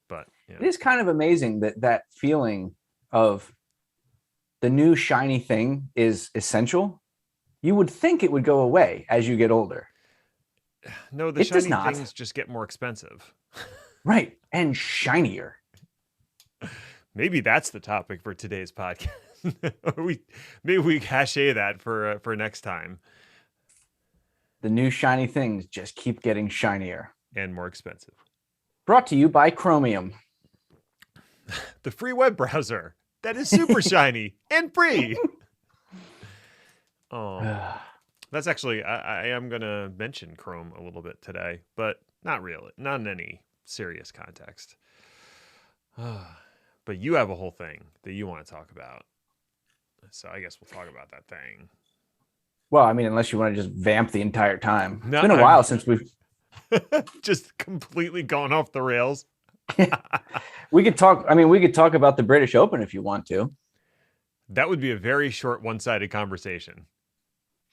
But It is kind of amazing that feeling of the new shiny thing is essential. You would think it would go away as you get older. no, the It does shiny not. things just get more expensive. Right. And shinier. Maybe that's the topic for today's podcast. Maybe we cachet that for next time. The new shiny things just keep getting shinier. And more expensive. Brought to you by Chromium. The free web browser that is super shiny and free. That's actually, I am going to mention Chrome a little bit today, but not really, not in any serious context. But you have a whole thing that you want to talk about. So I guess we'll talk about that thing. Well, I mean, unless you want to just vamp the entire time. No, it's been a while since we've just completely gone off the rails. we could talk about the British Open if you want to. That would be a very short one-sided conversation.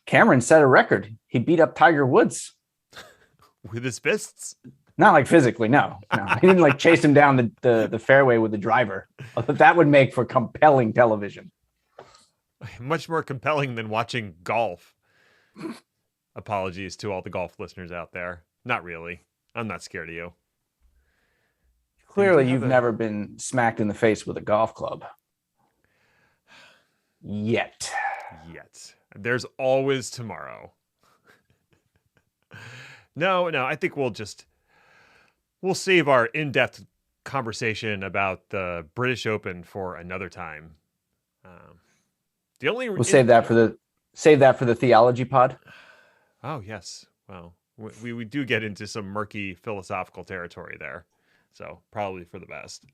Cameron set a record. He beat up Tiger Woods. With his fists? Not like physically, no. He didn't like chase him down the fairway with the driver. That would make for compelling television. Much more compelling than watching golf. Apologies to all the golf listeners out there. Not really. I'm not scared of you. Clearly, you've never been smacked in the face with a golf club. Yet. There's always tomorrow. No, I think we'll save our in-depth conversation about the British Open for another time. We'll save that for the theology pod. Oh yes, well, we do get into some murky philosophical territory there, so probably for the best.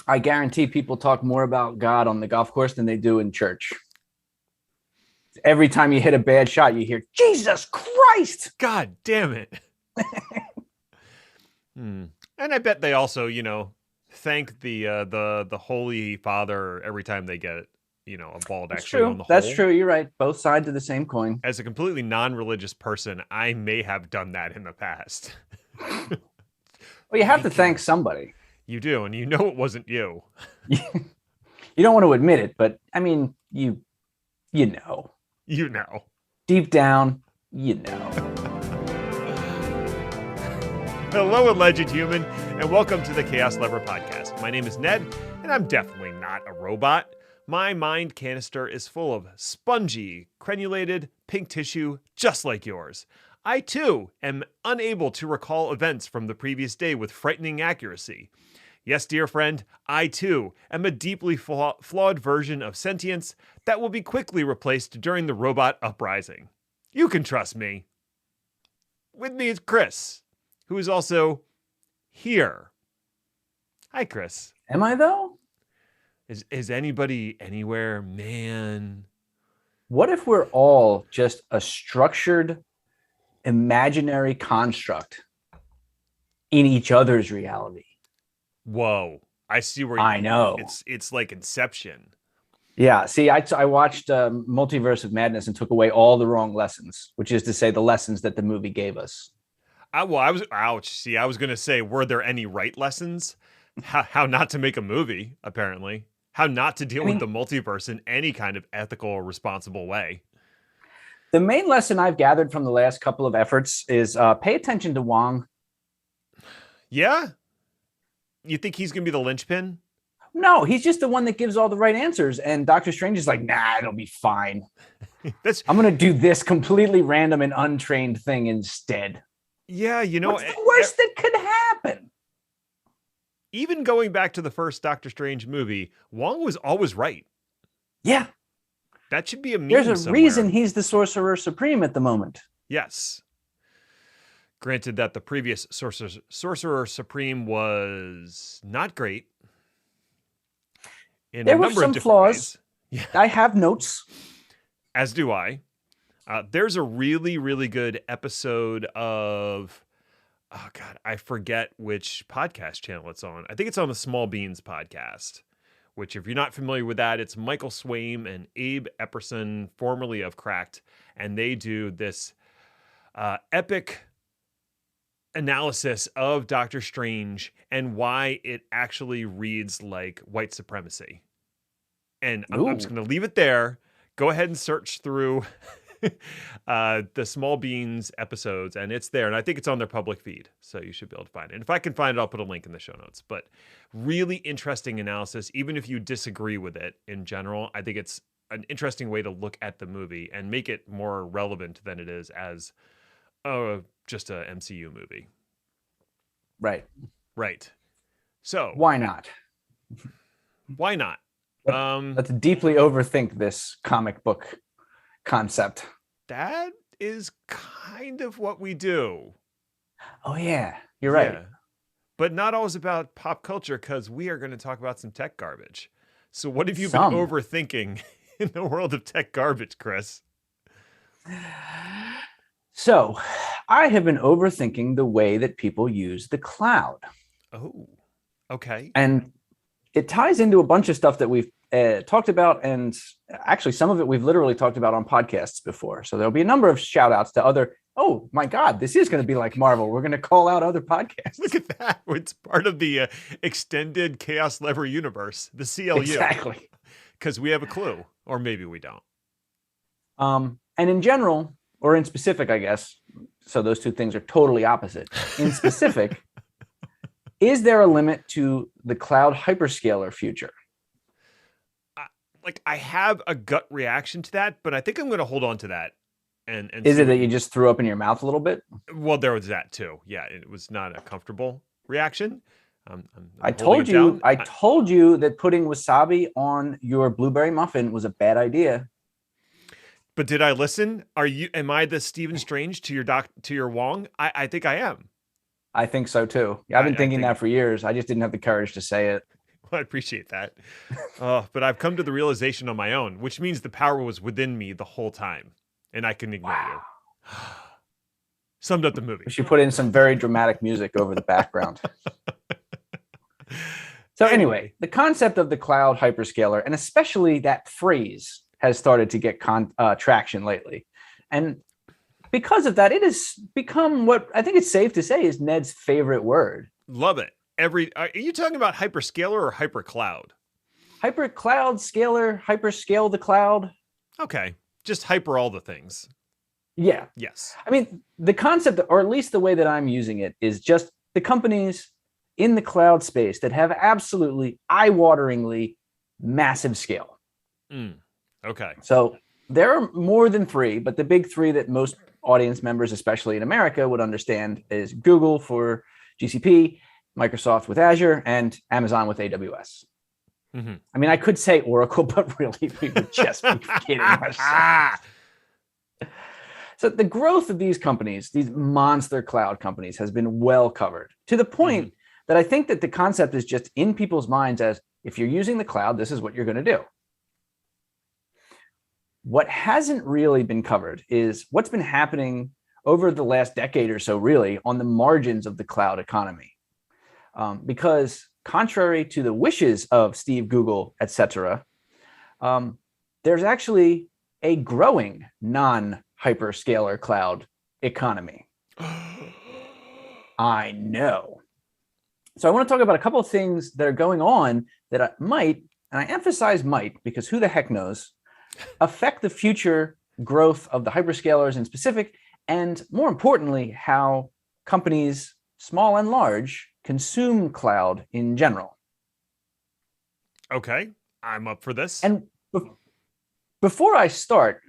I guarantee people talk more about God on the golf course than they do in church. Every time you hit a bad shot, you hear, Jesus Christ! God damn it. And I bet they also, thank the Holy Father every time they get, a ball actually on the hole. That's true. You're right. Both sides of the same coin. As a completely non-religious person, I may have done that in the past. Well, you have to thank somebody. You do, and you know it wasn't you. You don't want to admit it, but I mean, you know. You know. Deep down, you know. Hello, alleged human, and welcome to the Chaos Lever Podcast. My name is Ned, and I'm definitely not a robot. My mind canister is full of spongy, crenulated, pink tissue, just like yours. I, too, am unable to recall events from the previous day with frightening accuracy. Yes, dear friend, I, too, am a deeply flawed version of sentience that will be quickly replaced during the robot uprising. You can trust me. With me is Chris, who is also here. Hi, Chris. Am I, though? Is anybody anywhere? Man. What if we're all just a structured, imaginary construct in each other's reality? Whoa. I see where I know. It's like Inception. Yeah. See, I watched Multiverse of Madness and took away all the wrong lessons, which is to say the lessons that the movie gave us. I was going to say, were there any right lessons? How not to make a movie, apparently. How not to deal with the multiverse in any kind of ethical or responsible way. The main lesson I've gathered from the last couple of efforts is pay attention to Wong. Yeah? You think he's going to be the linchpin? No, he's just the one that gives all the right answers. And Doctor Strange is like, nah, it'll be fine. I'm going to do this completely random and untrained thing instead. Yeah, what's the worst that could happen? Even going back to the first Doctor Strange movie, Wong was always right. Yeah. That should be a meme There's a somewhere. reason he's the Sorcerer Supreme at the moment. Yes. Granted that the previous Sorcerer Supreme was not great. There were some flaws. Yeah. I have notes. As do I. There's a really, really good episode of... Oh, God, I forget which podcast channel it's on. I think it's on the Small Beans podcast, which if you're not familiar with that, it's Michael Swaim and Abe Epperson, formerly of Cracked, and they do this epic analysis of Doctor Strange and why it actually reads like white supremacy. And I'm just Ooh. going to leave it there. Go ahead and search through the Small Beans episodes, and it's there. And I think it's on their public feed, so you should be able to find it. And if I can find it, I'll put a link in the show notes. But really interesting analysis, even if you disagree with it in general. I think it's an interesting way to look at the movie and make it more relevant than it is as just a MCU movie. Right. Right. So why not? Why not? Let's deeply overthink this comic book concept. That is kind of what we do. Oh, yeah. You're right. Yeah. But not always about pop culture, because we are going to talk about some tech garbage. So what have you been overthinking in the world of tech garbage, Chris? So I have been overthinking the way that people use the cloud. Oh, okay. And it ties into a bunch of stuff that we've talked about. And actually, some of it we've literally talked about on podcasts before. So there'll be a number of shout outs to other. Oh, my God, this is going to be like Marvel. We're going to call out other podcasts. Look at that. It's part of the extended Chaos Lever universe, the CLU. Exactly. Because we have a clue, or maybe we don't. And in general, or in specific, I guess, so those two things are totally opposite. In specific, is there a limit to the cloud hyperscaler future? I have a gut reaction to that, but I think I'm going to hold on to that. And is it that you just threw up in your mouth a little bit? Well, there was that too. Yeah, it was not a comfortable reaction. I told you that putting wasabi on your blueberry muffin was a bad idea. But did I listen? Am I the Stephen Strange to your Wong? I think I am. I think so too. I've been thinking that for years. I just didn't have the courage to say it. Well, I appreciate that. But I've come to the realization on my own, which means the power was within me the whole time, and I can ignore you. Summed up the movie. We should put in some very dramatic music over the background. So anyway, the concept of the cloud hyperscaler, and especially that phrase, has started to get traction lately. And because of that, it has become what I think it's safe to say is Ned's favorite word. Love it. Are you talking about hyperscaler or hypercloud? Hypercloud, scalar, hyperscale the cloud. Okay. Just hyper all the things. Yeah. Yes. I mean, the concept, or at least the way that I'm using it, is just the companies in the cloud space that have absolutely eye-wateringly massive scale. Okay. So there are more than three, but the big three that most audience members, especially in America, would understand is Google for GCP, Microsoft with Azure, and Amazon with AWS. Mm-hmm. I mean, I could say Oracle, but really we would just be kidding ourselves. So the growth of these companies, these monster cloud companies, has been well covered to the point that I think that the concept is just in people's minds as if you're using the cloud, this is what you're going to do. What hasn't really been covered is what's been happening over the last decade or so, really, on the margins of the cloud economy. Because contrary to the wishes of Steve, Google, et cetera, there's actually a growing non-hyperscaler cloud economy. I know. So I want to talk about a couple of things that are going on that might, and I emphasize might, because who the heck knows, affect the future growth of the hyperscalers in specific, and more importantly, how companies, small and large, consume cloud in general. Okay, I'm up for this. And before I start,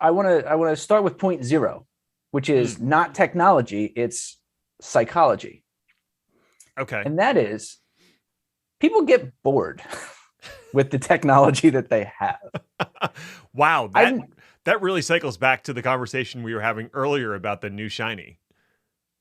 I want to start with point zero, which is not technology, it's psychology. Okay. And that is, people get bored with the technology that they have. Wow, that really cycles back to the conversation we were having earlier about the new shiny.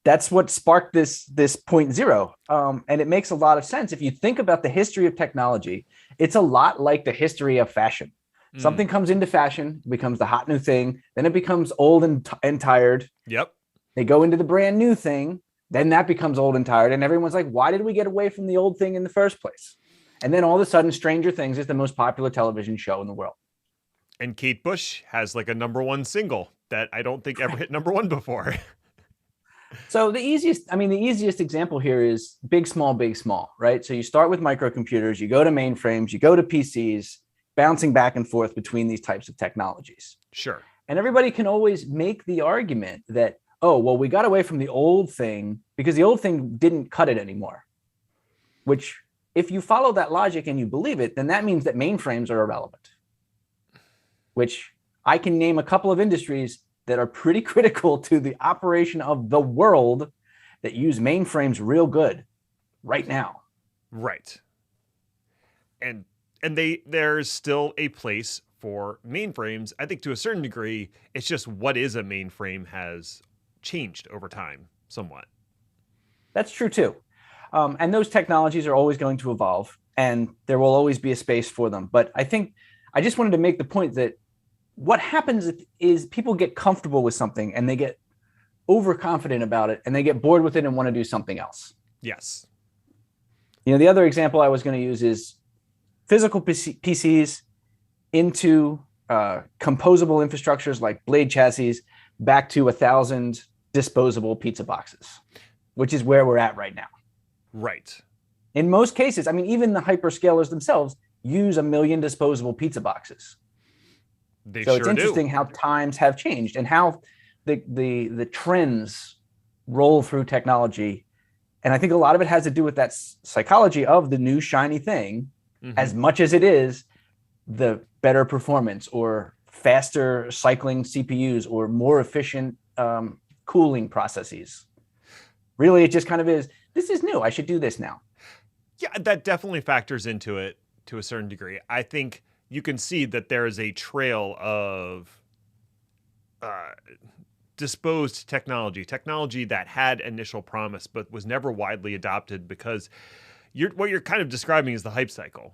That's what sparked this point zero. And it makes a lot of sense. If you think about the history of technology, it's a lot like the history of fashion. Something comes into fashion, becomes the hot new thing, then it becomes old and tired. Yep. They go into the brand new thing, then that becomes old and tired. And everyone's like, why did we get away from the old thing in the first place? And then all of a sudden, Stranger Things is the most popular television show in the world. And Kate Bush has like a #1 single that I don't think ever hit #1 before. So the easiest example here is big, small, right? So you start with microcomputers, you go to mainframes, you go to PCs, bouncing back and forth between these types of technologies. Sure. And everybody can always make the argument that, oh, well, we got away from the old thing because the old thing didn't cut it anymore. Which, if you follow that logic and you believe it, then that means that mainframes are irrelevant. Which I can name a couple of industries that are pretty critical to the operation of the world that use mainframes real good right now. Right. And there's still a place for mainframes. I think to a certain degree, it's just what is a mainframe has changed over time somewhat. That's true too. And those technologies are always going to evolve, and there will always be a space for them. But I think I just wanted to make the point that what happens is people get comfortable with something and they get overconfident about it and they get bored with it and want to do something else. Yes. The other example I was going to use is physical PCs into composable infrastructures like blade chassis back to 1,000 disposable pizza boxes, which is where we're at right now. Right. In most cases, even the hyperscalers themselves use 1 million disposable pizza boxes. So it's interesting how times have changed and how the trends roll through technology. And I think a lot of it has to do with that psychology of the new shiny thing, as much as it is the better performance or faster cycling CPUs or more efficient cooling processes. Really, it just kind of is, this is new. I should do this now. Yeah, that definitely factors into it to a certain degree. I think you can see that there is a trail of disposed technology that had initial promise but was never widely adopted because what you're kind of describing is the hype cycle.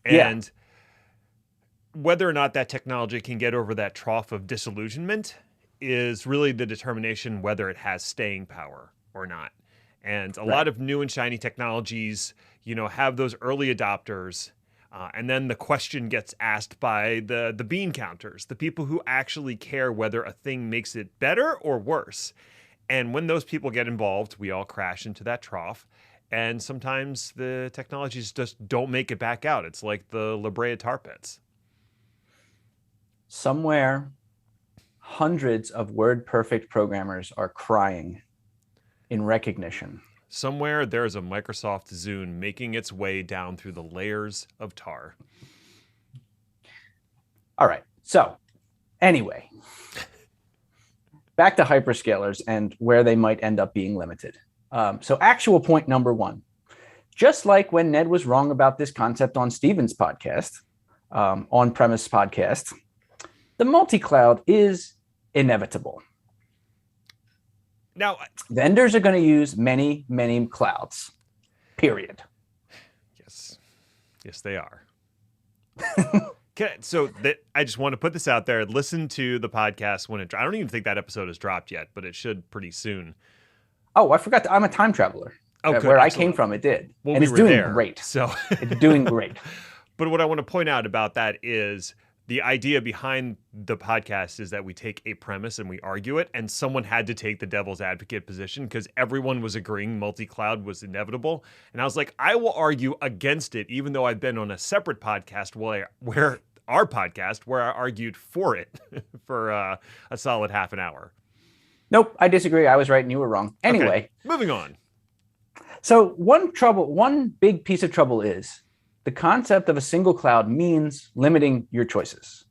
And whether or not that technology can get over that trough of disillusionment is really the determination whether it has staying power or not. And a lot of new and shiny technologies, have those early adopters. And then the question gets asked by the bean counters, the people who actually care whether a thing makes it better or worse. And when those people get involved, we all crash into that trough. And sometimes the technologies just don't make it back out. It's like the La Brea tar pits. Somewhere, hundreds of WordPerfect programmers are crying in recognition. Somewhere there's a Microsoft Zune making its way down through the layers of tar. All right. So anyway, back to hyperscalers and where they might end up being limited. So actual point number one, just like when Ned was wrong about this concept on Steven's podcast, on-premise podcast, the multi-cloud is inevitable. Now, vendors are going to use many, many clouds, period. Yes, they are. So I just want to put this out there. Listen to the podcast when I don't even think that episode has dropped yet, but it should pretty soon. Oh, I forgot. I'm a time traveler. Oh, good. Where I came from, it did. Well, and we it's were doing there, great. So it's doing great. But what I want to point out about that is the idea behind the podcast is that we take a premise and we argue it, and someone had to take the devil's advocate position because everyone was agreeing multi-cloud was inevitable. And I was like, I will argue against it, even though I've been on a separate podcast where I argued for it for a solid half an hour. Nope, I disagree. I was right and you were wrong. Anyway. Okay, moving on. So one big piece of trouble is the concept of a single cloud means limiting your choices.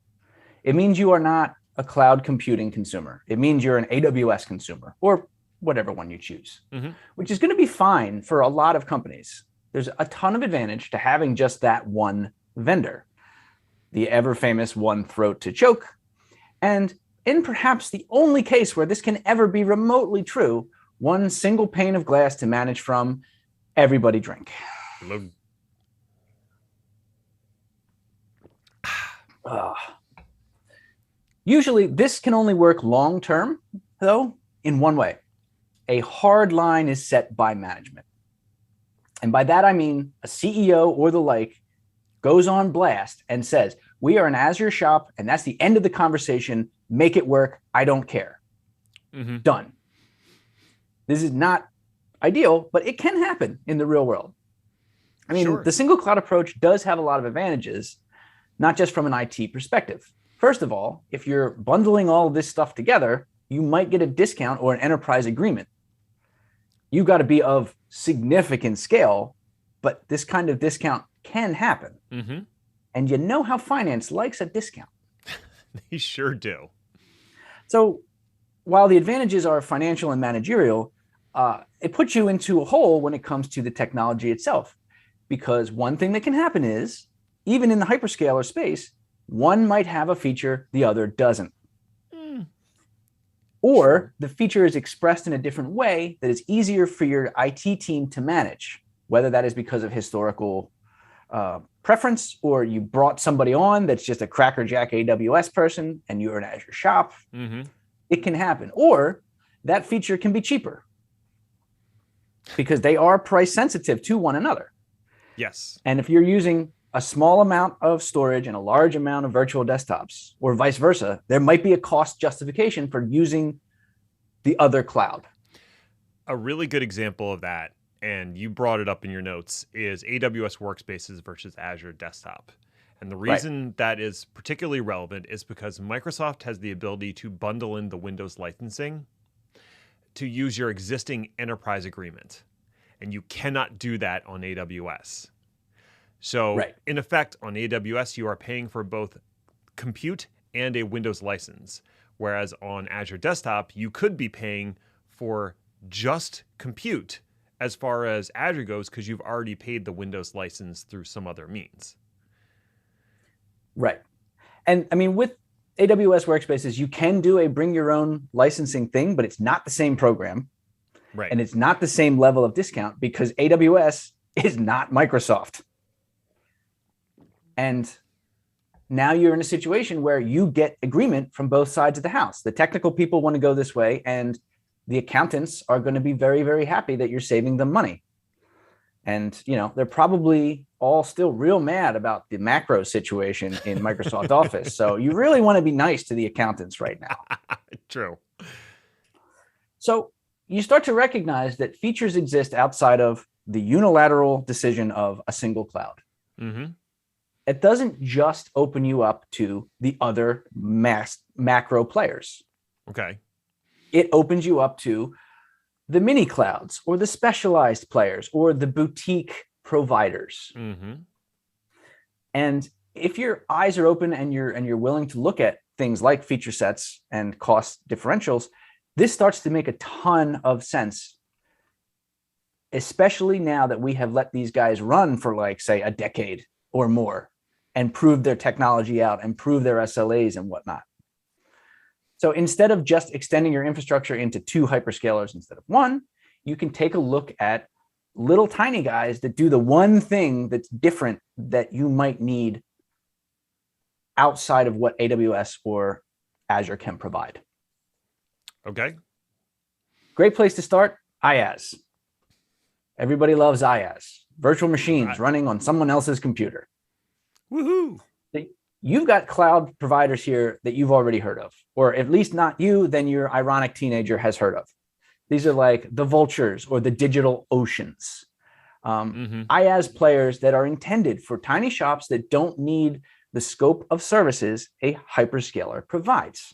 It means you are not a cloud computing consumer. It means you're an AWS consumer or whatever one you choose, which is going to be fine for a lot of companies. There's a ton of advantage to having just that one vendor, the ever famous one throat to choke. And in perhaps the only case where this can ever be remotely true, one single pane of glass to manage from, everybody drink. Usually this can only work long-term, though, in one way. A hard line is set by management. And by that, I mean a CEO or the like goes on blast and says, we are an Azure shop, and that's the end of the conversation. Make it work. I don't care. Done. This is not ideal, but it can happen in the real world. I mean, Sure. the single cloud approach does have a lot of advantages, not just from an IT perspective. First of all, if you're bundling all of this stuff together, you might get a discount or an enterprise agreement. You've got to be of significant scale, but this kind of discount can happen. Mm-hmm. And you know how finance likes a discount. They sure do. So while the advantages are financial and managerial, it puts you into a hole when it comes to the technology itself. Because one thing that can happen is, even in the hyperscaler space, one might have a feature the other doesn't. Or the feature is expressed in a different way that is easier for your IT team to manage, whether that is because of historical preference, or you brought somebody on that's just a crackerjack AWS person and you're an Azure shop. Mm-hmm. It can happen. Or that feature can be cheaper because they are price sensitive to one another. Yes. And if you're using a small amount of storage and a large amount of virtual desktops, or vice versa, there might be a cost justification for using the other cloud. A really good example of that, and you brought it up in your notes, is AWS Workspaces versus Azure Desktop. And the reason that is particularly relevant is because Microsoft has the ability to bundle in the Windows licensing to use your existing enterprise agreement. And you cannot do that on AWS. So in effect, on AWS, you are paying for both compute and a Windows license. Whereas on Azure Desktop, you could be paying for just compute as far as Azure goes, because you've already paid the Windows license through some other means. Right. And I mean, with AWS Workspaces, you can do a bring your own licensing thing, but it's not the same program. Right. And it's not the same level of discount because AWS is not Microsoft. And now you're in a situation where you get agreement from both sides of the house. The technical people want to go this way, and the accountants are going to be very, very happy that you're saving them money. And, you know, they're probably all still real mad about the macro situation in Microsoft Office. So you really want to be nice to the accountants right now. True. So you start to recognize that features exist outside of the unilateral decision of a single cloud. Mm-hmm. It doesn't just open you up to the other macro players. Okay. It opens you up to the mini clouds or the specialized players or the boutique providers. Mm-hmm. And if your eyes are open and you're willing to look at things like feature sets and cost differentials, this starts to make a ton of sense, especially now that we have let these guys run for, like, say, a decade or more and prove their technology out and prove their SLAs and whatnot. So instead of just extending your infrastructure into 2 hyperscalers instead of 1, you can take a look at little tiny guys that do the one thing that's different that you might need outside of what AWS or Azure can provide. Okay. Great place to start, IaaS. Everybody loves IaaS. Virtual machines running on someone else's computer. Woohoo! You've got cloud providers here that you've already heard of, or at least not you, then your ironic teenager has heard of. These are like the Vultures or the Digital Oceans. IaaS players that are intended for tiny shops that don't need the scope of services a hyperscaler provides.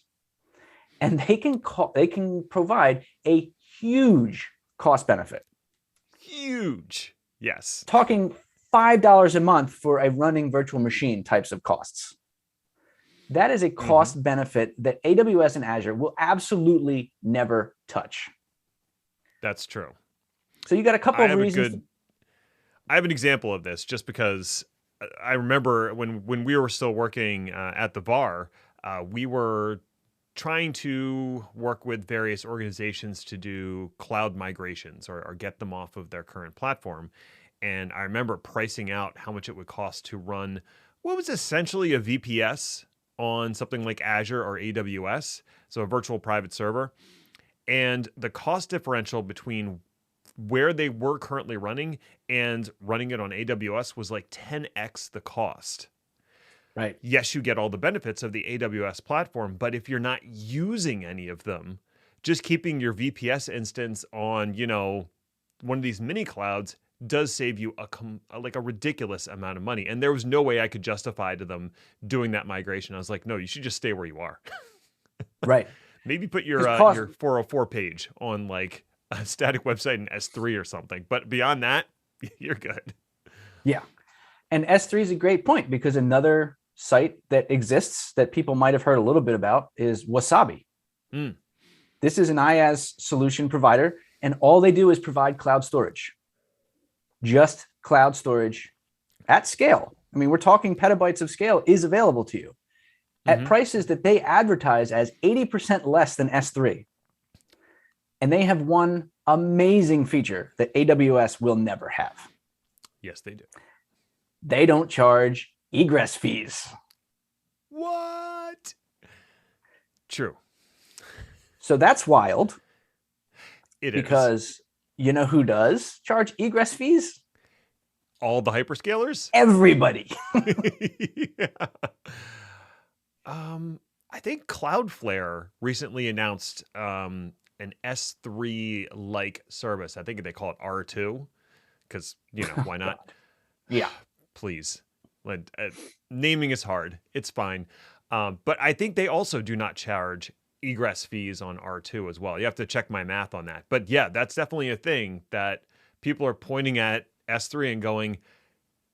And they can provide a huge cost benefit. Huge. Yes. Talking $5 a month for a running virtual machine types of costs. That is a cost benefit that AWS and Azure will absolutely never touch. That's true. So you got a couple of reasons. I have an example of this just because I remember when we were still working at the bar, we were trying to work with various organizations to do cloud migrations or get them off of their current platform. And I remember pricing out how much it would cost to run what was essentially a VPS on something like Azure or AWS, so a virtual private server. And the cost differential between where they were currently running and running it on AWS was like 10x the cost. Right. Yes, you get all the benefits of the AWS platform, but if you're not using any of them just keeping your VPS instance on, one of these mini clouds does save you a ridiculous amount of money. And there was no way I could justify to them doing that migration. I was like, no, you should just stay where you are. Right. Maybe put your 404 page on like a static website in S3 or something. But beyond that, you're good. Yeah. And S3 is a great point because another site that exists that people might have heard a little bit about is Wasabi. This is an IaaS solution provider, and all they do is provide cloud storage. Just cloud storage at scale. I mean, we're talking petabytes of scale is available to you at prices that they advertise as 80% less than S3. And they have one amazing feature that AWS will never have. Yes, they do. They don't charge egress fees. What? True. So that's wild. It because is. You know who does charge egress fees? All the hyperscalers? Everybody. Yeah. I think Cloudflare recently announced an S3-like service. I think they call it R2 because, why not? Yeah. Please. Naming is hard. It's fine. But I think they also do not charge egress fees on R2 as well. You have to check my math on that. But yeah, that's definitely a thing that people are pointing at S3 and going,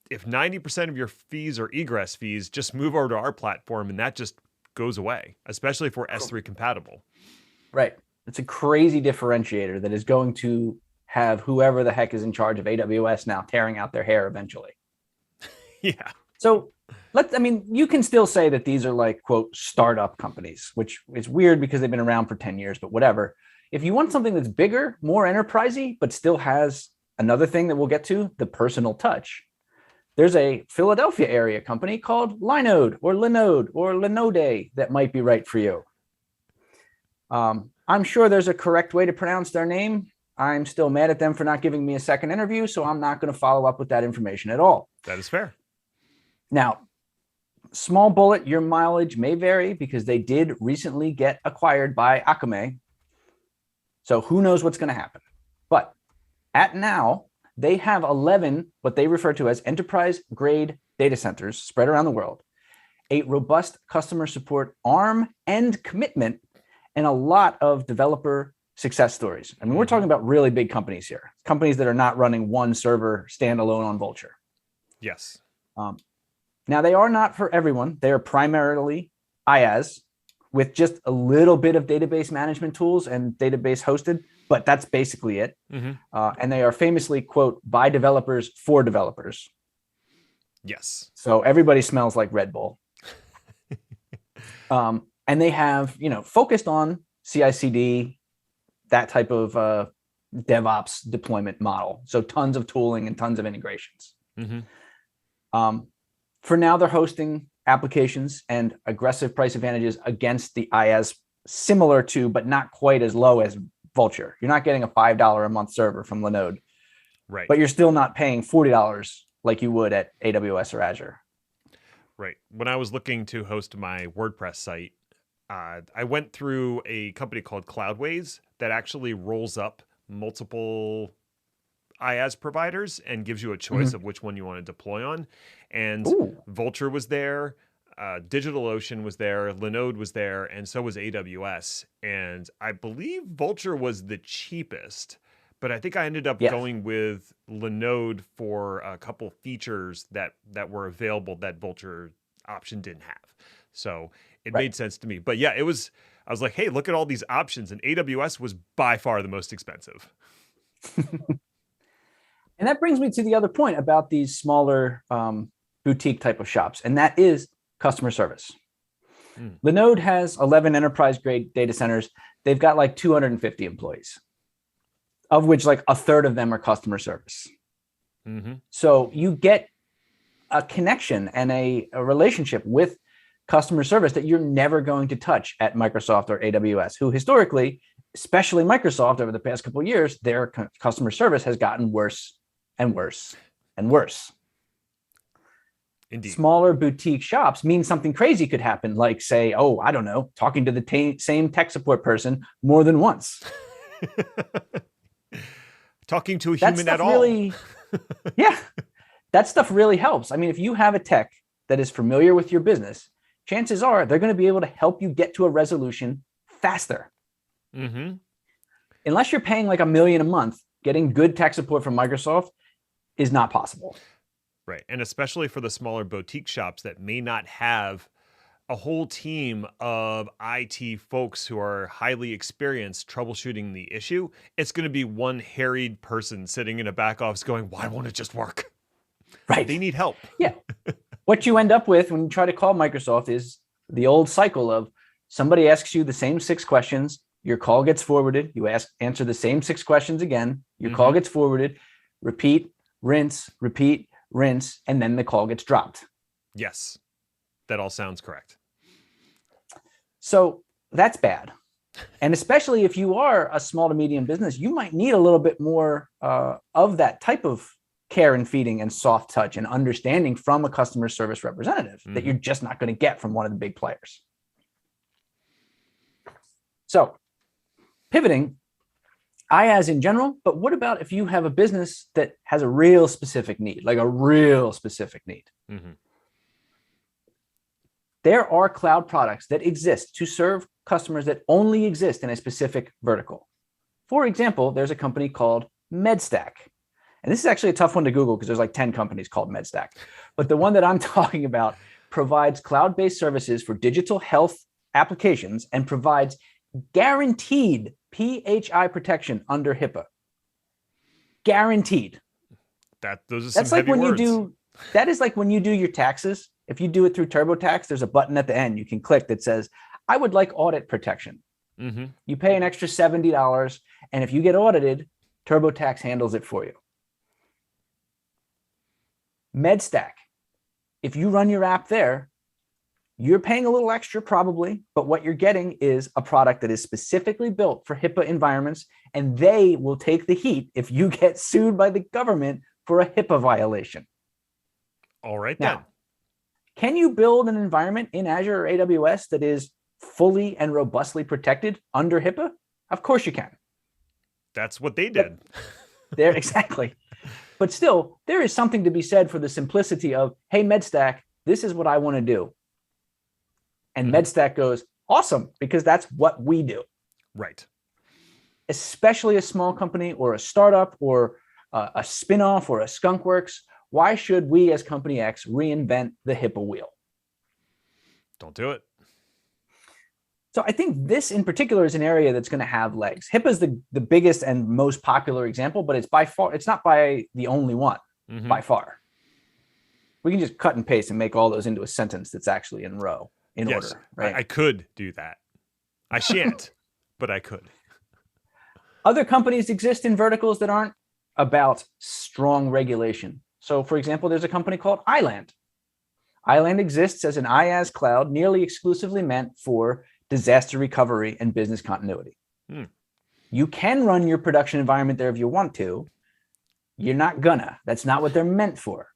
if 90% of your fees are egress fees, just move over to our platform and that just goes away, especially if we're S3 compatible. Right. It's a crazy differentiator that is going to have whoever the heck is in charge of AWS now tearing out their hair eventually. Yeah. So you can still say that these are like, quote, startup companies, which is weird because they've been around for 10 years, but whatever. If you want something that's bigger, more enterprisey, but still has another thing that we'll get to, the personal touch. There's a Philadelphia area company called Linode or Linode that might be right for you. I'm sure there's a correct way to pronounce their name. I'm still mad at them for not giving me a second interview, so I'm not going to follow up with that information at all. That is fair. Now, small bullet, your mileage may vary because they did recently get acquired by Akamai. So who knows what's going to happen. But at now, they have 11, what they refer to as enterprise-grade data centers spread around the world, a robust customer support arm and commitment, and a lot of developer success stories. I mean, we're talking about really big companies here, companies that are not running one server standalone on Vultr. Yes. Now, they are not for everyone. They are primarily IaaS with just a little bit of database management tools and database hosted, but that's basically it. And they are famously, quote, by developers for developers. Yes. So everybody smells like Red Bull. And they have, focused on CI/CD, that type of DevOps deployment model. So tons of tooling and tons of integrations. For now, they're hosting applications and aggressive price advantages against the IaaS, similar to, but not quite as low as Vultr. You're not getting a $5 a month server from Linode, right? But you're still not paying $40 like you would at AWS or Azure. Right. When I was looking to host my WordPress site, I went through a company called Cloudways that actually rolls up multiple IaaS providers and gives you a choice of which one you want to deploy on. And Vultr was there, DigitalOcean was there, Linode was there, and so was AWS. And I believe Vultr was the cheapest, but I think I ended up going with Linode for a couple features that were available that Vultr option didn't have. So it made sense to me. But yeah, I was like, hey, look at all these options. And AWS was by far the most expensive. And that brings me to the other point about these smaller boutique type of shops, and that is customer service. Linode has 11 enterprise-grade data centers. They've got like 250 employees, of which like a third of them are customer service. So you get a connection and a relationship with customer service that you're never going to touch at Microsoft or AWS, who historically, especially Microsoft over the past couple of years, their customer service has gotten worse and worse and worse. Indeed. Smaller boutique shops mean something crazy could happen, like say, oh, I don't know, talking to the same tech support person more than once. Talking to a That human at stuff all. really, yeah, that stuff really helps. I mean, if you have a tech that is familiar with your business, chances are they're going to be able to help you get to a resolution faster. Mm-hmm. Unless you're paying like $1 million a month, getting good tech support from Microsoft is not possible. Right. And especially for the smaller boutique shops that may not have a whole team of IT folks who are highly experienced troubleshooting the issue, it's going to be one harried person sitting in a back office going, why won't it just work? Right. They need help. Yeah. What you end up with when you try to call Microsoft is the old cycle of somebody asks you the same 6 questions, your call gets forwarded, you answer the same 6 questions again, your call gets forwarded, repeat, rinse, and then the call gets dropped. Yes. That all sounds correct. So that's bad. And especially if you are a small to medium business, you might need a little bit more of that type of care and feeding and soft touch and understanding from a customer service representative that you're just not going to get from one of the big players. So pivoting, IaaS in general, but what about if you have a business that has a real specific need, like a real specific need? There are cloud products that exist to serve customers that only exist in a specific vertical. For example, there's a company called MedStack. And this is actually a tough one to Google because there's like 10 companies called MedStack. But the one that I'm talking about provides cloud-based services for digital health applications and provides guaranteed PHI protection under HIPAA. Guaranteed. Those are some That's like heavy when words. that is like when you do your taxes. If you do it through TurboTax, there's a button at the end you can click that says, I would like audit protection. You pay an extra $70, and if you get audited, TurboTax handles it for you. MedStack, if you run your app there, you're paying a little extra probably, but what you're getting is a product that is specifically built for HIPAA environments, and they will take the heat if you get sued by the government for a HIPAA violation. All right, now, then. Can you build an environment in Azure or AWS that is fully and robustly protected under HIPAA? Of course you can. That's what they did. There, exactly. But still, there is something to be said for the simplicity of, hey, MedStack, this is what I want to do. And MedStack goes, awesome, because that's what we do. Right. Especially a small company or a startup or a spinoff or a skunkworks. Why should we as Company X reinvent the HIPAA wheel? Don't do it. So I think this in particular is an area that's going to have legs. HIPAA is the biggest and most popular example, but it's not by the only one by far. We can just cut and paste and make all those into a sentence that's actually in order. Right? I could do that. I shan't, but I could. Other companies exist in verticals that aren't about strong regulation. So for example, there's a company called Iland. Iland exists as an IaaS cloud nearly exclusively meant for disaster recovery and business continuity. You can run your production environment there if you want to. You're not gonna. That's not what they're meant for.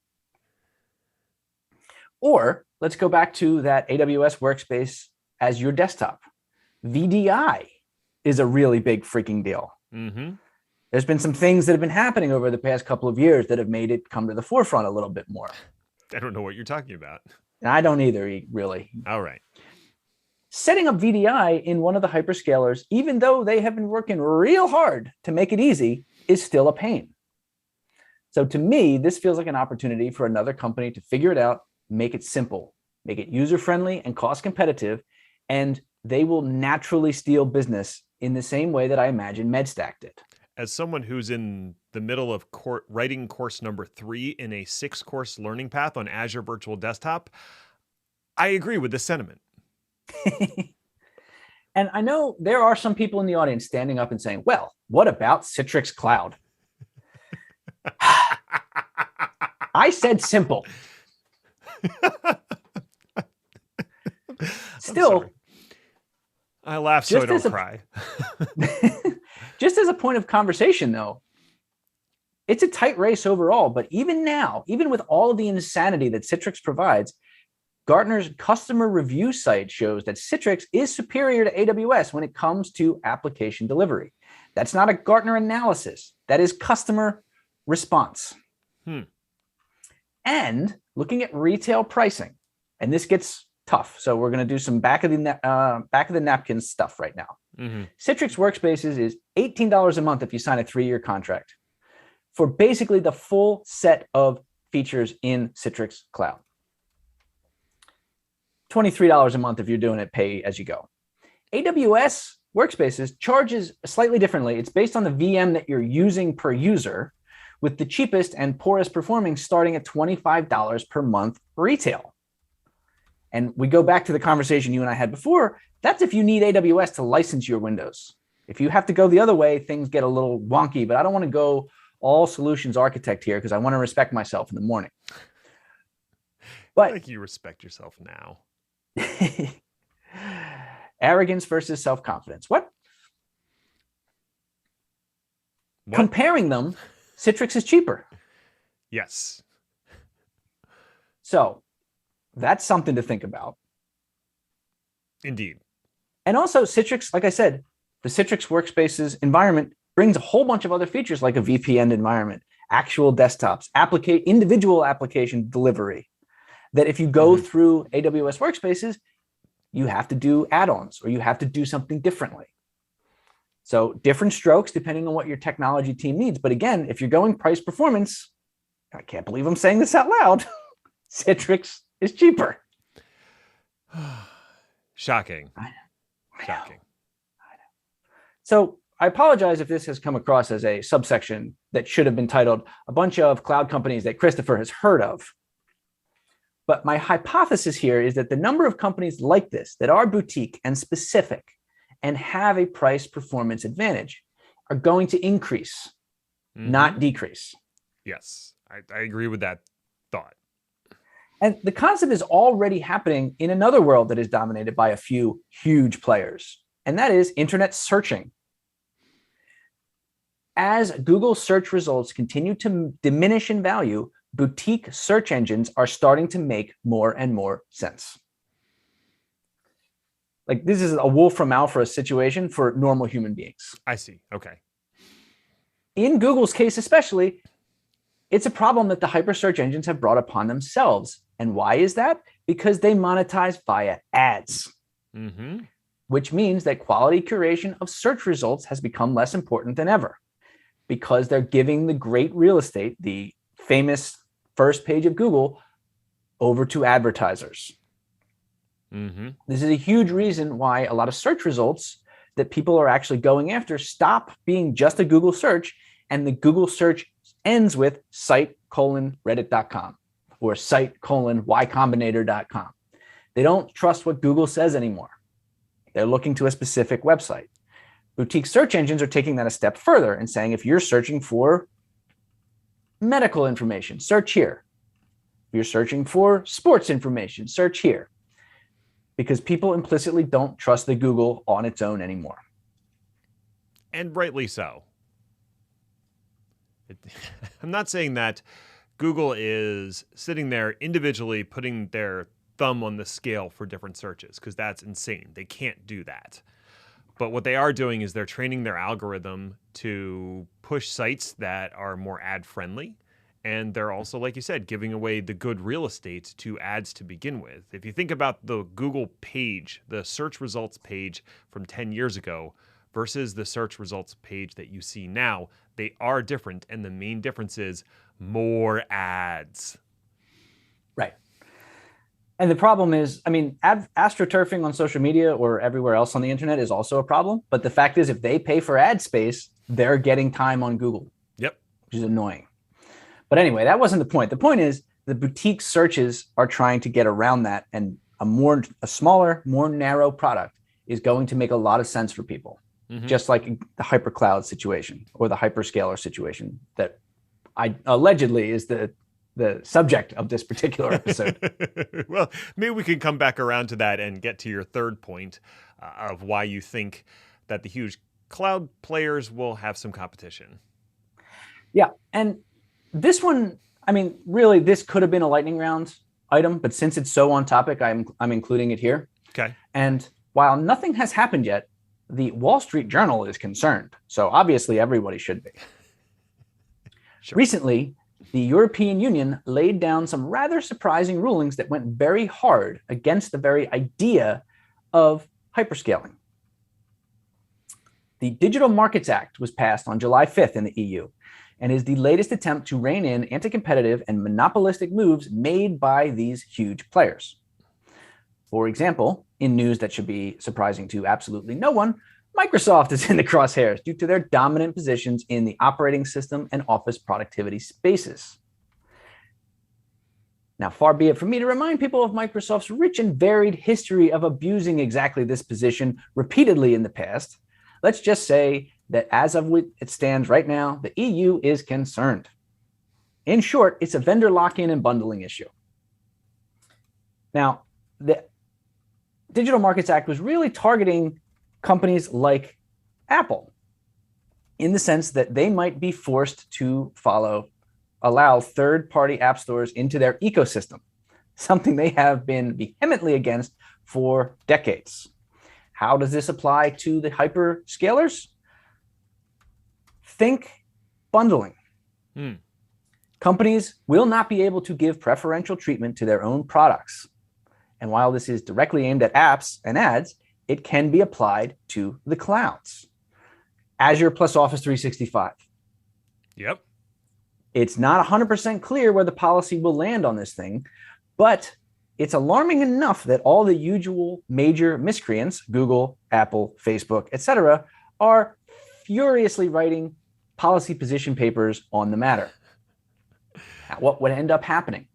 Or let's go back to that AWS workspace as your desktop. VDI is a really big freaking deal. There's been some things that have been happening over the past couple of years that have made it come to the forefront a little bit more. I don't know what you're talking about. And I don't either, really. All right. Setting up VDI in one of the hyperscalers, even though they have been working real hard to make it easy, is still a pain. So to me, this feels like an opportunity for another company to figure it out, make it simple, make it user-friendly and cost competitive, and they will naturally steal business in the same way that I imagine MedStack did. As someone who's in the middle of writing course number 3 in a 6-course learning path on Azure Virtual Desktop, I agree with this sentiment. And I know there are some people in the audience standing up and saying, well, what about Citrix Cloud? I said simple. Still, I laugh so I don't cry. Just as a point of conversation, though, it's a tight race overall. But even now, even with all of the insanity that Citrix provides, Gartner's customer review site shows that Citrix is superior to AWS when it comes to application delivery. That's not a Gartner analysis. That is customer response. And looking at retail pricing, and this gets tough. So we're going to do some back of the napkin stuff right now. Citrix Workspaces is $18 a month if you sign a 3-year contract for basically the full set of features in Citrix Cloud. $23 a month if you're doing it pay as you go. AWS Workspaces charges slightly differently. It's based on the VM that you're using per user, with the cheapest and poorest performing starting at $25 per month retail. And we go back to the conversation you and I had before. That's if you need AWS to license your Windows. If you have to go the other way, things get a little wonky, but I don't want to go all solutions architect here because I want to respect myself in the morning. But I think you respect yourself now. Arrogance versus self-confidence. What? Comparing them, Citrix is cheaper. Yes. So that's something to think about. Indeed. And also Citrix, like I said, the Citrix Workspaces environment brings a whole bunch of other features like a VPN environment, actual desktops, individual application delivery, that if you go through AWS Workspaces, you have to do add-ons or you have to do something differently. So different strokes depending on what your technology team needs. But again, if you're going price performance, I can't believe I'm saying this out loud, Citrix is cheaper. Shocking. I know. Shocking. I know. So I apologize if this has come across as a subsection that should have been titled a bunch of cloud companies that Christopher has heard of. But my hypothesis here is that the number of companies like this that are boutique and specific and have a price performance advantage are going to increase, not decrease. Yes, I agree with that thought. And the concept is already happening in another world that is dominated by a few huge players, and that is internet searching. As Google search results continue to diminish in value, boutique search engines are starting to make more and more sense. Like this is a Wolfram Alpha situation for normal human beings. I see. Okay. In Google's case especially, it's a problem that the hyper search engines have brought upon themselves. And why is that? Because they monetize via ads, which means that quality curation of search results has become less important than ever because they're giving the great real estate, the famous first page of Google, over to advertisers. This is a huge reason why a lot of search results that people are actually going after stop being just a Google search, and the Google search ends with site:reddit.com or site:ycombinator.com. They don't trust what Google says anymore. They're looking to a specific website. Boutique search engines are taking that a step further and saying, if you're searching for medical information, search here. If you're searching for sports information, search here. Because people implicitly don't trust the Google on its own anymore. And rightly so. I'm not saying that Google is sitting there individually putting their thumb on the scale for different searches, because that's insane. They can't do that. But what they are doing is they're training their algorithm to push sites that are more ad-friendly. And they're also, like you said, giving away the good real estate to ads to begin with. If you think about the Google page, the search results page from 10 years ago versus the search results page that you see now, they are different. And the main difference is more ads. Right. And the problem is, I mean, astroturfing on social media or everywhere else on the internet is also a problem. But the fact is, if they pay for ad space, they're getting time on Google. Yep. Which is annoying. But anyway, that wasn't the point. The point is the boutique searches are trying to get around that, and a smaller, more narrow product is going to make a lot of sense for people, just like the hypercloud situation or the hyperscaler situation that I allegedly is the subject of this particular episode. Well, maybe we can come back around to that and get to your third point of why you think that the huge cloud players will have some competition. Yeah. And this one, I mean, really, this could have been a lightning round item, but since it's so on topic, I'm including it here. Okay. And while nothing has happened yet, the Wall Street Journal is concerned. So obviously, everybody should be. Sure. Recently, the European Union laid down some rather surprising rulings that went very hard against the very idea of hyperscaling. The Digital Markets Act was passed on July 5th in the EU and is the latest attempt to rein in anti-competitive and monopolistic moves made by these huge players. For example, in news that should be surprising to absolutely no one, Microsoft is in the crosshairs due to their dominant positions in the operating system and office productivity spaces. Now, far be it from me to remind people of Microsoft's rich and varied history of abusing exactly this position repeatedly in the past. Let's just say that as of it stands right now, the EU is concerned. In short, it's a vendor lock-in and bundling issue. Now, the Digital Markets Act was really targeting companies like Apple in the sense that they might be forced to allow third-party app stores into their ecosystem, something they have been vehemently against for decades. How does this apply to the hyperscalers? Think bundling. Companies will not be able to give preferential treatment to their own products. And while this is directly aimed at apps and ads, it can be applied to the clouds. Azure plus Office 365. Yep. It's not 100% clear where the policy will land on this thing, but it's alarming enough that all the usual major miscreants, Google, Apple, Facebook, etc., are furiously writing policy position papers on the matter. Now, what would end up happening?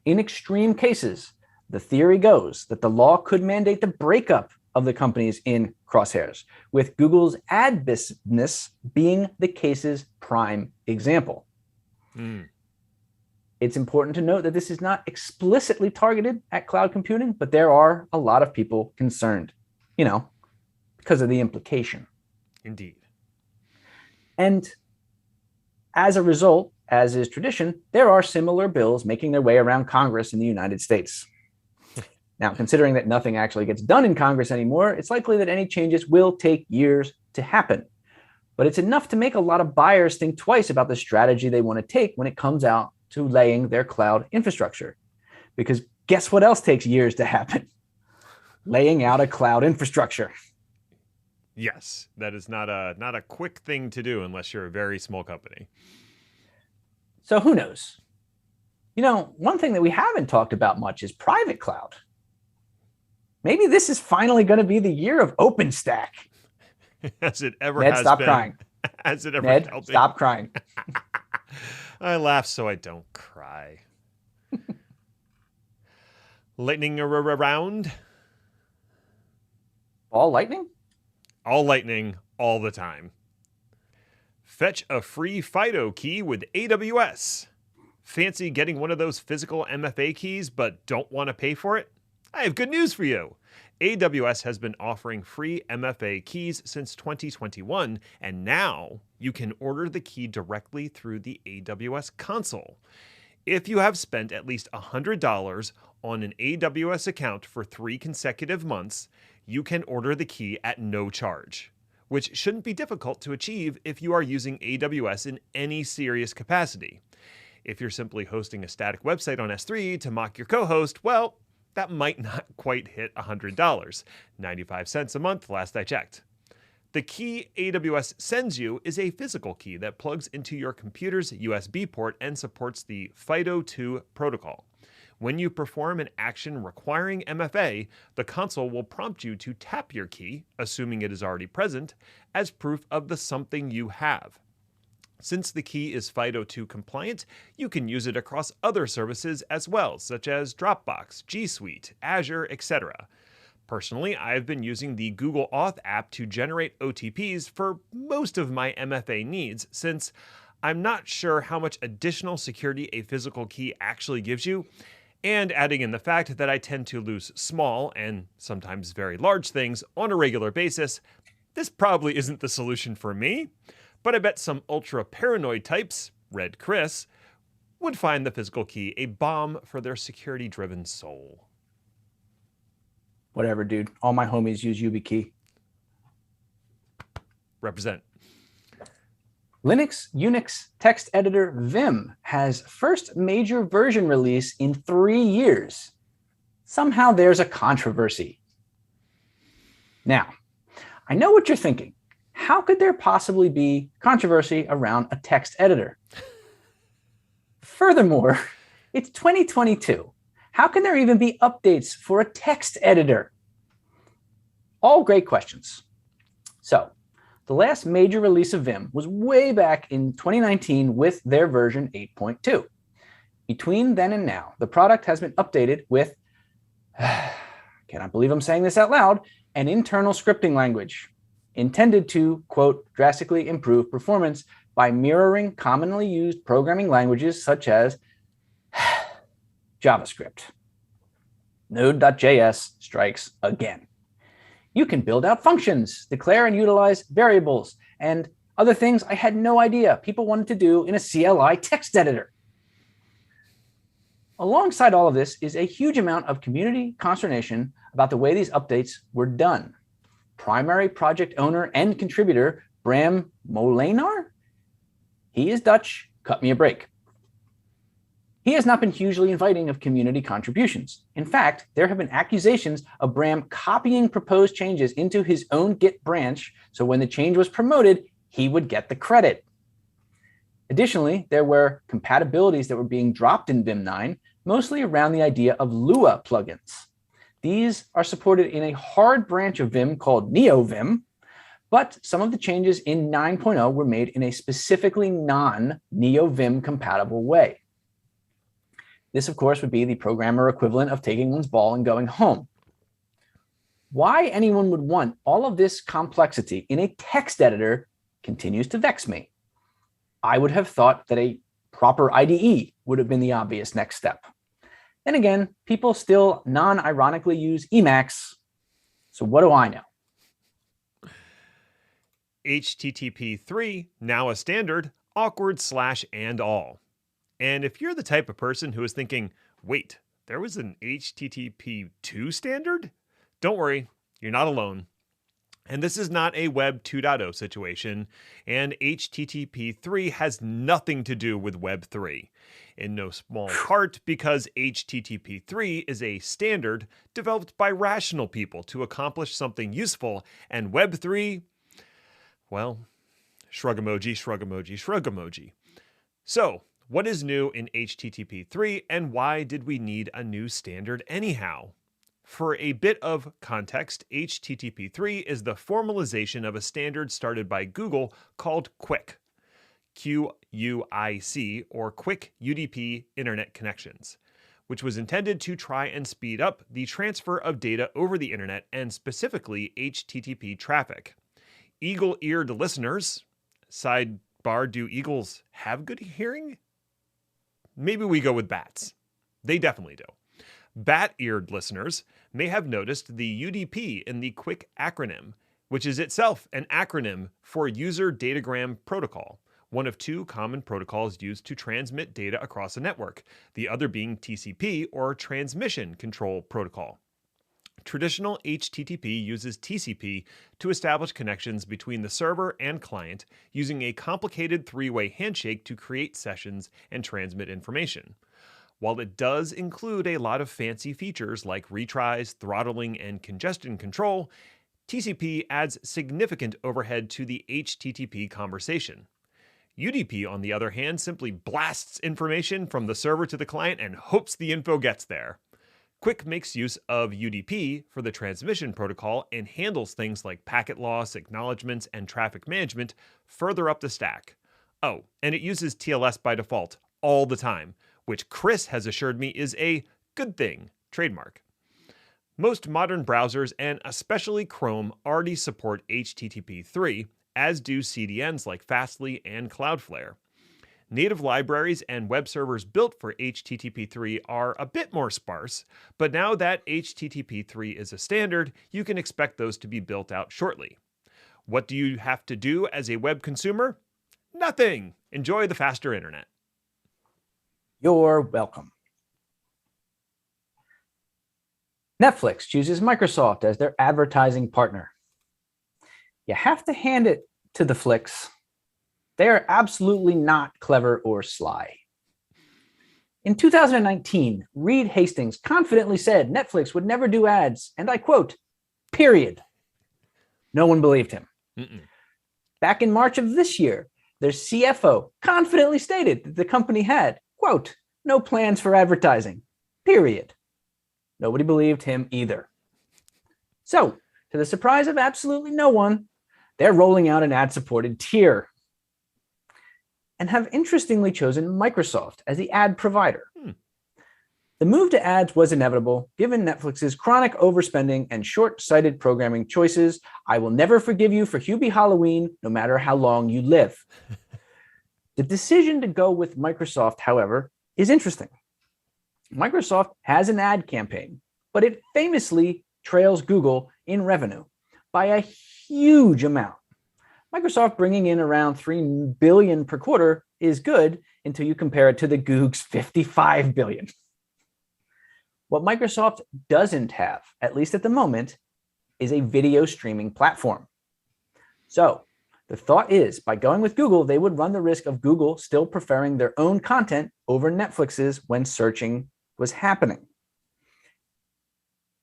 In extreme cases, the theory goes that the law could mandate the breakup of the companies in crosshairs, with Google's ad business being the case's prime example. It's important to note that this is not explicitly targeted at cloud computing, but there are a lot of people concerned, because of the implication. Indeed. And as a result, as is tradition, there are similar bills making their way around Congress in the United States. Now, considering that nothing actually gets done in Congress anymore, it's likely that any changes will take years to happen. But it's enough to make a lot of buyers think twice about the strategy they want to take when it comes out to laying their cloud infrastructure. Because guess what else takes years to happen? Laying out a cloud infrastructure. Yes, that is not a quick thing to do unless you're a very small company. So who knows? One thing that we haven't talked about much is private cloud. Maybe this is finally going to be the year of OpenStack. As it ever Ned, has stop been. crying. As it ever Ned, shall be. Stop crying. I laugh so I don't cry. Lightning around. All lightning? All lightning, all the time. Fetch a free FIDO key with AWS. Fancy getting one of those physical MFA keys but don't want to pay for it? I have good news for you. AWS has been offering free MFA keys since 2021, and now you can order the key directly through the AWS console. If you have spent at least $100 on an AWS account for 3 consecutive months, you can order the key at no charge, which shouldn't be difficult to achieve if you are using AWS in any serious capacity. If you're simply hosting a static website on S3 to mock your co-host, well, that might not quite hit $100, 95 cents a month last I checked. The key AWS sends you is a physical key that plugs into your computer's USB port and supports the FIDO2 protocol. When you perform an action requiring MFA, the console will prompt you to tap your key, assuming it is already present, as proof of the something you have. Since the key is FIDO2 compliant, you can use it across other services as well, such as Dropbox, G Suite, Azure, etc. Personally, I've been using the Google Auth app to generate OTPs for most of my MFA needs, since I'm not sure how much additional security a physical key actually gives you, and adding in the fact that I tend to lose small and sometimes very large things on a regular basis, this probably isn't the solution for me. But I bet some ultra-paranoid types, Red Chris, would find the physical key a balm for their security-driven soul. Whatever, dude. All my homies use YubiKey. Represent. Linux Unix text editor Vim has first major version release in 3 years. Somehow there's a controversy. Now, I know what you're thinking. How could there possibly be controversy around a text editor? Furthermore, it's 2022. How can there even be updates for a text editor? All great questions. So, the last major release of Vim was way back in 2019 with their version 8.2. Between then and now, the product has been updated with, cannot believe I'm saying this out loud, an internal scripting language intended to, quote, drastically improve performance by mirroring commonly used programming languages such as JavaScript. Node.js strikes again. You can build out functions, declare and utilize variables, and other things I had no idea people wanted to do in a CLI text editor. Alongside all of this is a huge amount of community consternation about the way these updates were done. Primary project owner and contributor Bram Molenaar, he is Dutch, cut me a break. He has not been hugely inviting of community contributions. In fact, there have been accusations of Bram copying proposed changes into his own Git branch, so when the change was promoted, he would get the credit. Additionally, there were compatibilities that were being dropped in Vim 9, mostly around the idea of Lua plugins. These are supported in a hard branch of Vim called NeoVim, but some of the changes in 9.0 were made in a specifically non-NeoVim compatible way. This, of course, would be the programmer equivalent of taking one's ball and going home. Why anyone would want all of this complexity in a text editor continues to vex me. I would have thought that a proper IDE would have been the obvious next step. Then again, people still non-ironically use Emacs, so what do I know? HTTP 3, now a standard, awkward / and all. And if you're the type of person who is thinking, wait, there was an HTTP 2 standard? Don't worry, you're not alone. And this is not a Web 2.0 situation, and HTTP 3 has nothing to do with Web 3, in no small part because HTTP 3 is a standard developed by rational people to accomplish something useful, and Web 3, well, shrug emoji, shrug emoji, shrug emoji. So, what is new in HTTP 3, and why did we need a new standard anyhow? For a bit of context, HTTP 3 is the formalization of a standard started by Google called QUIC, Q-U-I-C, or Quick UDP Internet Connections, which was intended to try and speed up the transfer of data over the internet and specifically HTTP traffic. Eagle-eared listeners, sidebar, do eagles have good hearing? Maybe we go with bats. They definitely do. Bat-eared listeners may have noticed the UDP in the QUIC acronym, which is itself an acronym for User Datagram Protocol, one of two common protocols used to transmit data across a network, the other being TCP, or Transmission Control Protocol. Traditional HTTP uses TCP to establish connections between the server and client using a complicated three-way handshake to create sessions and transmit information. While it does include a lot of fancy features like retries, throttling, and congestion control, TCP adds significant overhead to the HTTP conversation. UDP, on the other hand, simply blasts information from the server to the client and hopes the info gets there. QUIC makes use of UDP for the transmission protocol and handles things like packet loss, acknowledgements, and traffic management further up the stack. Oh, and it uses TLS by default all the time, which Chris has assured me is a good thing, trademark. Most modern browsers, and especially Chrome, already support HTTP 3, as do CDNs like Fastly and Cloudflare. Native libraries and web servers built for HTTP 3 are a bit more sparse, but now that HTTP 3 is a standard, you can expect those to be built out shortly. What do you have to do as a web consumer? Nothing. Enjoy the faster internet. You're welcome. Netflix chooses Microsoft as their advertising partner. You have to hand it to the flicks. They are absolutely not clever or sly. In 2019, Reed Hastings confidently said Netflix would never do ads, and I quote, period. No one believed him. Back in March of this year, their CFO confidently stated that the company had, quote, no plans for advertising, period. Nobody believed him either. So, to the surprise of absolutely no one, they're rolling out an ad-supported tier and have interestingly chosen Microsoft as the ad provider. The move to ads was inevitable, given Netflix's chronic overspending and short-sighted programming choices. I will never forgive you for Hubie Halloween, no matter how long you live. The decision to go with Microsoft, however, is interesting. Microsoft has an ad campaign, but it famously trails Google in revenue by a huge amount. Microsoft bringing in around $3 billion per quarter is good until you compare it to the Goog's $55 billion. What Microsoft doesn't have, at least at the moment, is a video streaming platform. So the thought is, by going with Google, they would run the risk of Google still preferring their own content over Netflix's when searching was happening.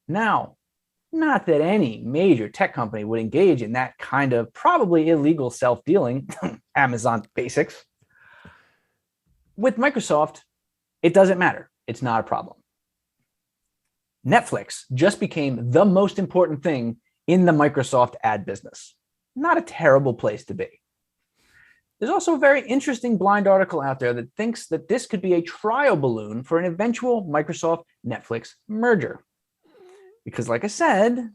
Now, not that any major tech company would engage in that kind of probably illegal self-dealing, Amazon basics. With Microsoft, it doesn't matter. It's not a problem. Netflix just became the most important thing in the Microsoft ad business. Not a terrible place to be. There's also a very interesting blind article out there that thinks that this could be a trial balloon for an eventual Microsoft-Netflix merger. Because like I said,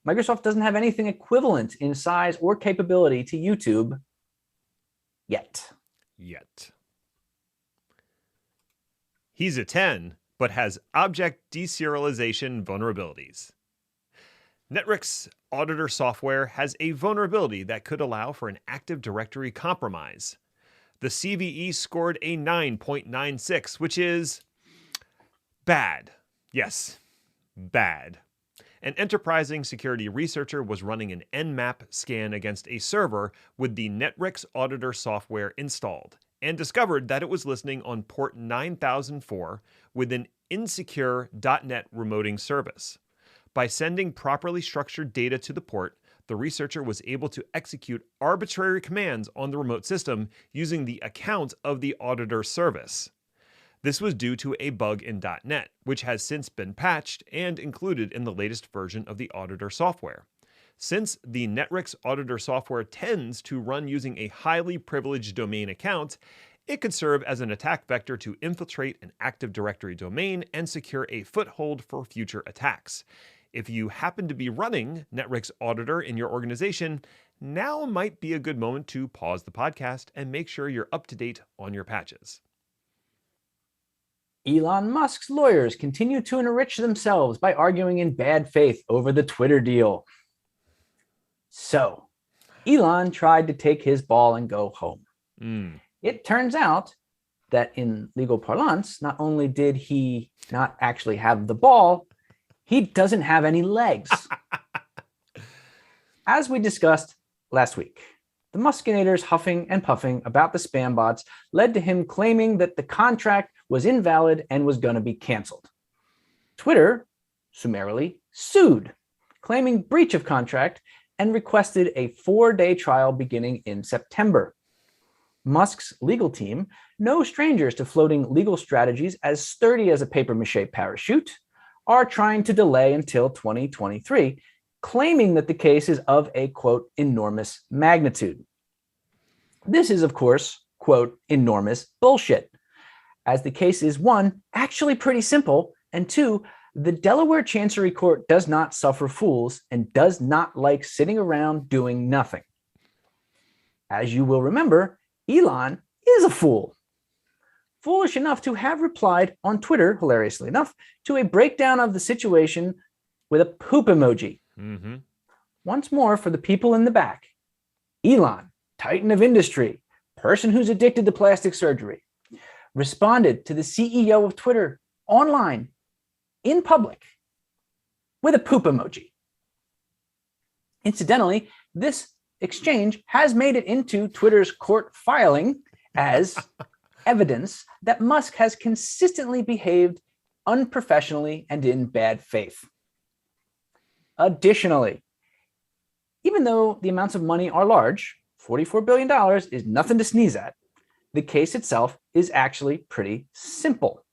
Microsoft doesn't have anything equivalent in size or capability to YouTube yet. He's a 10, but has object deserialization vulnerabilities. Netflix Auditor software has a vulnerability that could allow for an Active Directory compromise. The CVE scored a 9.96, which is bad. Yes, bad. An enterprising security researcher was running an Nmap scan against a server with the Netflix Auditor software installed and discovered that it was listening on port 9004 with an insecure .NET remoting service. By sending properly structured data to the port, the researcher was able to execute arbitrary commands on the remote system using the account of the auditor service. This was due to a bug in .NET, which has since been patched and included in the latest version of the auditor software. Since the Netflix Auditor software tends to run using a highly privileged domain account, it could serve as an attack vector to infiltrate an Active Directory domain and secure a foothold for future attacks. If you happen to be running Netflix Auditor in your organization, now might be a good moment to pause the podcast and make sure you're up to date on your patches. Elon Musk's lawyers continue to enrich themselves by arguing in bad faith over the Twitter deal. So, Elon tried to take his ball and go home. It turns out that in legal parlance, not only did he not actually have the ball, he doesn't have any legs. As we discussed last week, the Muskinators huffing and puffing about the spam bots led to him claiming that the contract was invalid and was going to be canceled. Twitter summarily sued, claiming breach of contract and requested a 4-day trial beginning in September. Musk's legal team, no strangers to floating legal strategies as sturdy as a papier-mâché parachute, are trying to delay until 2023, claiming that the case is of a, quote, enormous magnitude. This is, of course, quote, enormous bullshit, as the case is, one, actually pretty simple, and two, the Delaware Chancery Court does not suffer fools and does not like sitting around doing nothing. As you will remember, Elon is a fool. Foolish enough to have replied on Twitter, hilariously enough, to a breakdown of the situation with a poop emoji. Once more, for the people in the back, Elon, titan of industry, person who's addicted to plastic surgery, responded to the CEO of Twitter online in public with a poop emoji. Incidentally, this exchange has made it into Twitter's court filing as evidence that Musk has consistently behaved unprofessionally and in bad faith. Additionally, even though the amounts of money are large, $44 billion is nothing to sneeze at, the case itself is actually pretty simple.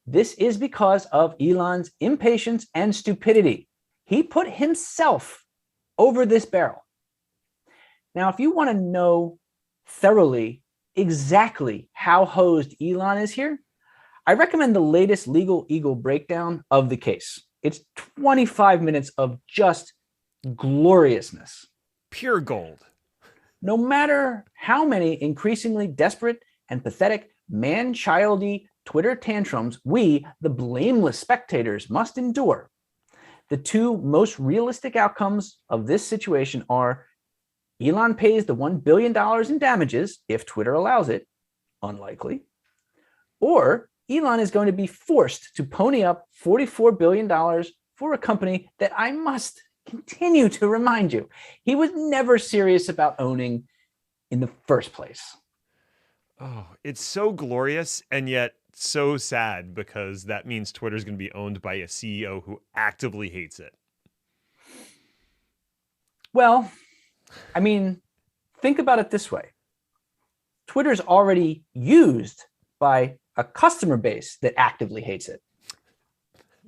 This is because of Elon's impatience and stupidity. He put himself over this barrel. Now, if you want to know thoroughly exactly how hosed Elon is here, I recommend the latest Legal Eagle breakdown of the case. It's 25 minutes of just gloriousness. Pure gold. No matter how many increasingly desperate and pathetic man-childy Twitter tantrums we, the blameless spectators, must endure, the two most realistic outcomes of this situation are Elon pays the $1 billion in damages if Twitter allows it, unlikely, or Elon is going to be forced to pony up $44 billion for a company that I must continue to remind you, he was never serious about owning in the first place. Oh, it's so glorious and yet so sad because that means Twitter's going to be owned by a CEO who actively hates it. Well, I mean, think about it this way. Twitter's already used by a customer base that actively hates it.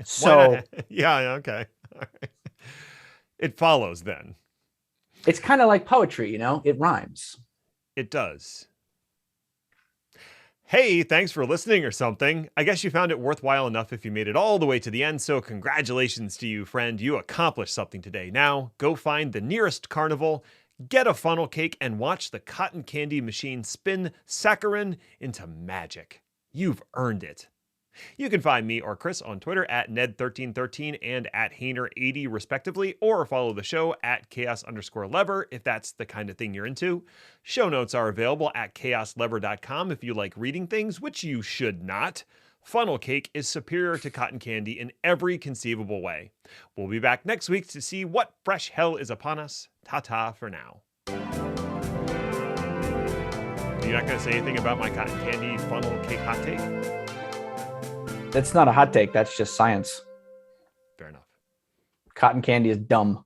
So, yeah, okay. All right. It follows then. It's kind of like poetry, you know, it rhymes. It does. Hey, thanks for listening or something. I guess you found it worthwhile enough if you made it all the way to the end, so congratulations to you, friend. You accomplished something today. Now, go find the nearest carnival, get a funnel cake, and watch the cotton candy machine spin saccharin into magic. You've earned it. You can find me or Chris on Twitter at Ned1313 and at Hainer80 respectively, or follow the show at chaos_lever if that's the kind of thing you're into. Show notes are available at chaoslever.com if you like reading things, which you should not. Funnel cake is superior to cotton candy in every conceivable way. We'll be back next week to see what fresh hell is upon us. Ta-ta for now. You're not going to say anything about my cotton candy funnel cake hot take? That's not a hot take. That's just science. Fair enough. Cotton candy is dumb.